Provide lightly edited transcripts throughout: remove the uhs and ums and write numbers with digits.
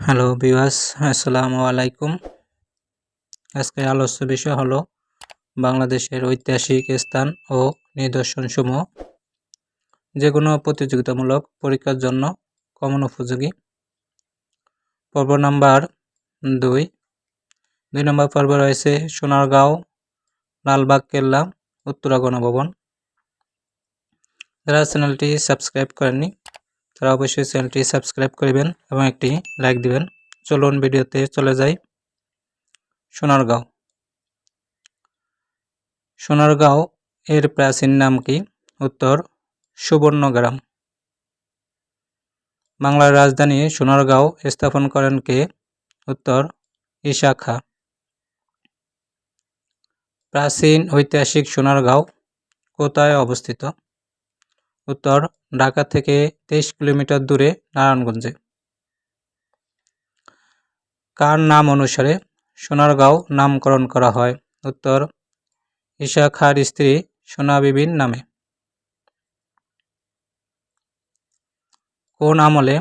Hello viewers, আসসালামু আলাইকুম। আজকের আলোচ্য বিষয় হলো বাংলাদেশের ঐতিহাসিক স্থান ও নিদর্শনসমূহ, যেগুলো প্রতিযোগিতামূলক পরীক্ষার জন্য কমন উপযোগী। পর্ব নাম্বার 2 নম্বর পর্বে রয়েছে সোনারগাঁও, লালবাগ কেল্লা, উত্তরা গণভবন। যারা চ্যানেলটি সাবস্ক্রাইব করেননি তারা অবশ্যই চ্যানেলটি সাবস্ক্রাইব করবেন এবং একটি লাইক দিবেন। চলুন ভিডিওতে চলে যাই। সোনারগাঁও। সোনারগাঁও এর প্রাচীন নাম কি? উত্তর সুবর্ণগ্রাম। বাংলার রাজধানী সোনারগাঁও স্থাপন করেন কে? উত্তর ঈসা খাঁ। প্রাচীন ঐতিহাসিক সোনারগাঁও কোথায় অবস্থিত? উত্তর ঢাকা থেকে 23 কিলোমিটার দূরে নারায়ণগঞ্জে। কার নাম অনুসারে সোনারগাঁও নামকরণ করা হয়? উত্তর ঈসা খাঁর স্ত্রী সোনা বিবির নামে। কোন আমলে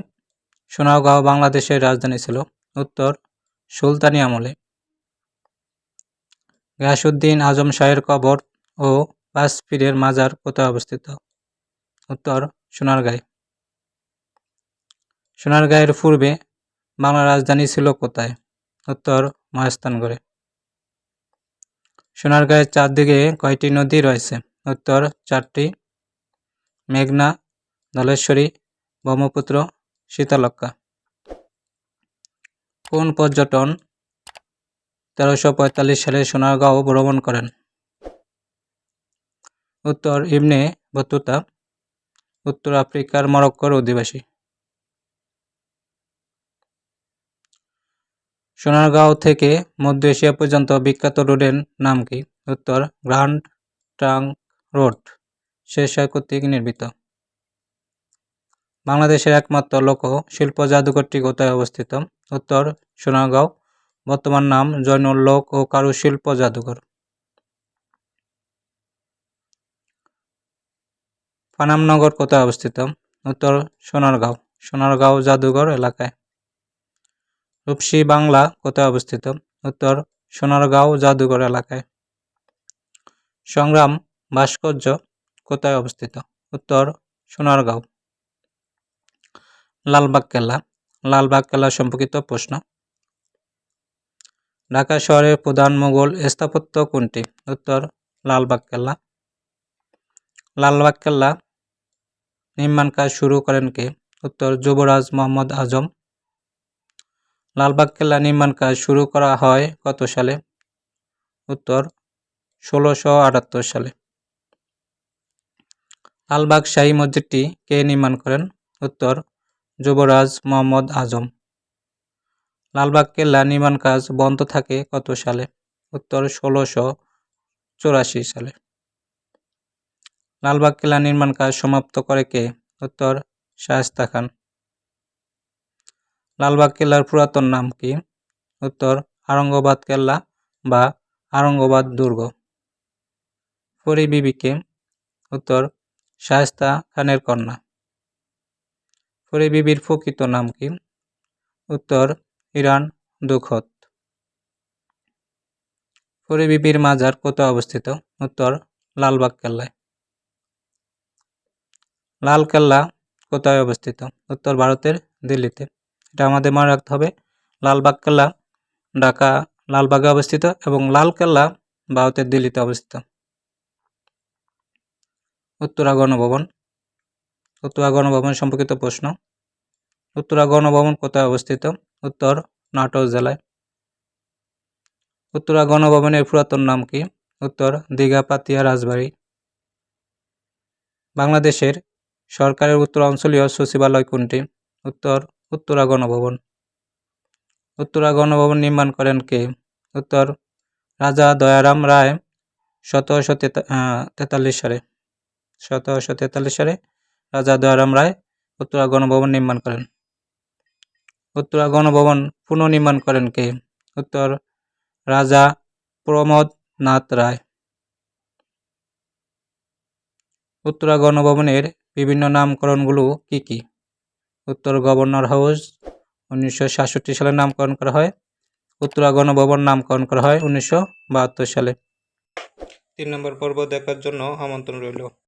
সোনারগাঁও বাংলাদেশের রাজধানী ছিল? উত্তর সুলতানি আমলে। গিয়াসউদ্দিন আজম শাহের কবর ও 5 পীরের মাজার কোথায় অবস্থিত? উত্তর সোনারগাঁয়ে। সোনারগাঁয়ের পূর্বে বাংলার রাজধানী ছিল কোথায়? উত্তর মহেস্তানগড়ে। সোনারগাঁয়ের চারদিকে কয়টি নদী রয়েছে? উত্তর 4টি। মেঘনা, ধলেশ্বরী, ব্রহ্মপুত্র, শীতলক্ষ্যা। কোন পর্যটন 1345 সালে সোনারগাঁও ভ্রমণ করেন? উত্তর ইবনে বতুতা, উত্তর আফ্রিকার মরক্কোর অধিবাসী। সোনারগাঁও থেকে মধ্য এশিয়া পর্যন্ত বিখ্যাত রোডের নাম কি? উত্তর গ্র্যান্ড ট্রাঙ্ক রোড। শেষ কর্তৃক নির্মিত। বাংলাদেশের একমাত্র লোক শিল্প জাদুঘরটি কোথায় অবস্থিত? উত্তর সোনারগাঁও। বর্তমান নাম জয়নুল লোক ও কারুশিল্প জাদুঘর। পানামনগর কোথায় অবস্থিত? উত্তর সোনারগাঁও, সোনারগাঁও জাদুঘর এলাকায়। রূপসী বাংলা কোথায় অবস্থিত? উত্তর সোনারগাঁও জাদুঘর এলাকায়। সংগ্রাম ভাস্কর্য কোথায় অবস্থিত? উত্তর সোনারগাঁও। লালবাগ কেল্লা। লালবাগ কেল্লা সম্পর্কিত প্রশ্ন। ঢাকা শহরের প্রধান মোগল স্থাপত্য কোনটি? উত্তর লালবাগ কেল্লা। লালবাগ কেল্লা নির্মাণ কাজ শুরু করেন কে? উত্তর যুবরাজ মোহাম্মদ আজম। লালবাগ কেল্লা নির্মাণ কাজ শুরু করা হয় কত সালে? উত্তর 1678 সালে। লালবাগ শাহী মসজিদটি কে নির্মাণ করেন? উত্তর যুবরাজ মোহাম্মদ আজম। লালবাগ কেল্লা নির্মাণ কাজ বন্ধ থাকে কত সালে? উত্তর 1684 সালে। লালবাগ কেল্লা নির্মাণ কাজ সমাপ্ত করে কে? উত্তর শায়েস্তা খান। লালবাগ কেল্লার পুরাতন নাম কি? উত্তর আরঙ্গাবাদ কেল্লা বা আরঙ্গাবাদ দুর্গ। পরী বিবি কে? উত্তর শায়েস্তা খানের কন্যা। পরী বিবির প্রকৃত নাম কি? উত্তর ইরান দুখত। পরী বিবির মাজার কোথায় অবস্থিত? উত্তর লালবাগ কেল্লায়। লাল কেল্লা কোথায় অবস্থিত? উত্তর ভারতের দিল্লিতে। এটা আমাদের মনে রাখতে হবে। লালবাগ কেল্লা ঢাকা লালবাগে অবস্থিত এবং লাল কেল্লা ভারতের দিল্লিতে অবস্থিত। উত্তরা গণভবন। উত্তরা গণভবন সম্পর্কিত প্রশ্ন। উত্তরা গণভবন কোথায় অবস্থিত? উত্তর নাটোর জেলায়। উত্তরা গণভবনের পুরাতন নাম কি? উত্তর দীঘাপাতিয়া রাজবাড়ী। বাংলাদেশের সরকারের উত্তরাঞ্চলীয় সচিবালয় কোনটি? উত্তর উত্তরা গণভবন। উত্তরা গণভবন নির্মাণ করেন কে? উত্তর রাজা দয়ারাম রায় 1743 সালে। 1743 সালে রাজা দয়ারাম রায় উত্তরা গণভবন নির্মাণ করেন। উত্তরা গণভবন পুনর্নির্মাণ করেন কে? উত্তর রাজা প্রমোদ নাথ রায়। উত্তরা গণভবনের বিভিন্ন নামকরণগুলো কি কি? উত্তর গভর্নর হাউস, 1967 সালে নামকরণ করা হয়। উত্তরা গণভবন নামকরণ করা হয় 1972 সালে। 3 নম্বর পর্ব দেখার জন্য আমন্ত্রণ রইল।